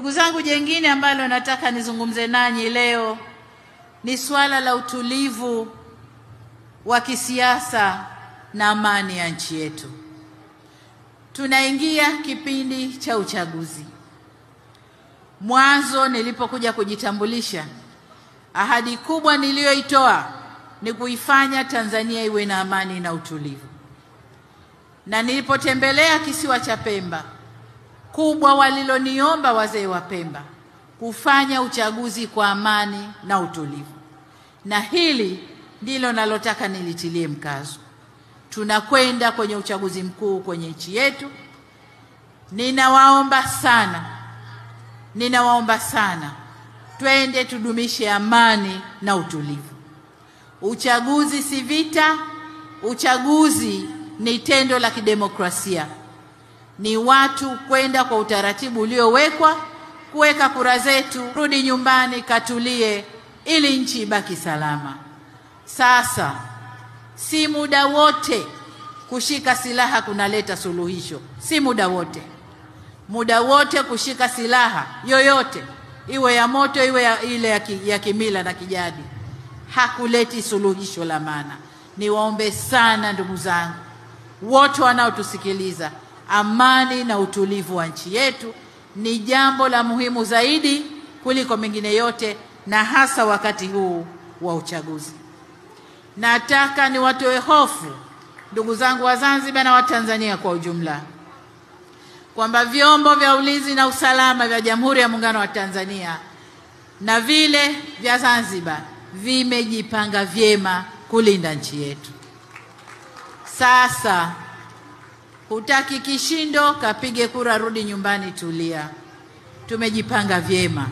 Ndugu zangu, jengine ambalo nataka nizungumze nanyi leo ni swala la utulivu wa kisiasa na amani ya nchi yetu. Tunaingia kipindi cha uchaguzi. Mwanzo nilipokuja kujitambulisha, ahadi kubwa niliyoitoa ni kuifanya Tanzania iwe na amani na utulivu. Na nilipotembelea kisiwa cha Pemba, kubwa waliloniomba wazee wa Pemba kufanya uchaguzi kwa amani na utulivu. Na hili ndilo nalotaka nilitilie mkazo. Tunakwenda kwenye uchaguzi mkuu kwenye nchi yetu. Ninawaomba sana twende tudumishe amani na utulivu. Uchaguzi si vita, uchaguzi ni tendo la kidemokrasia. Ni watu kwenda kwa utaratibu uliowekwa, kuweka kura zetu, rudi nyumbani katulie ili nchi ibaki salama. Sasa si muda wote kushika silaha kunaleta suluhisho. Si muda wote. Muda wote kushika silaha yoyote, iwe ya moto iwe ile ya kimila na kijadi, hakuleti suluhisho la maana. Niwaombe sana ndugu zangu wote wanaotusikiliza, amani na utulivu wa nchi yetu ni jambo la muhimu zaidi kuliko mengine yote, na hasa wakati huu wa uchaguzi. Nataka niwatoe hofu ndugu zangu wa Zanzibar na wa Tanzania kwa ujumla kwamba vyombo vya ulinzi na usalama vya Jamhuri ya Muungano wa Tanzania na vile vya Zanzibar vimejipanga vyema kulinda nchi yetu. Sasa hutaki kishindo, kapige kura, rudi nyumbani, tulia. Tumejipanga vyema.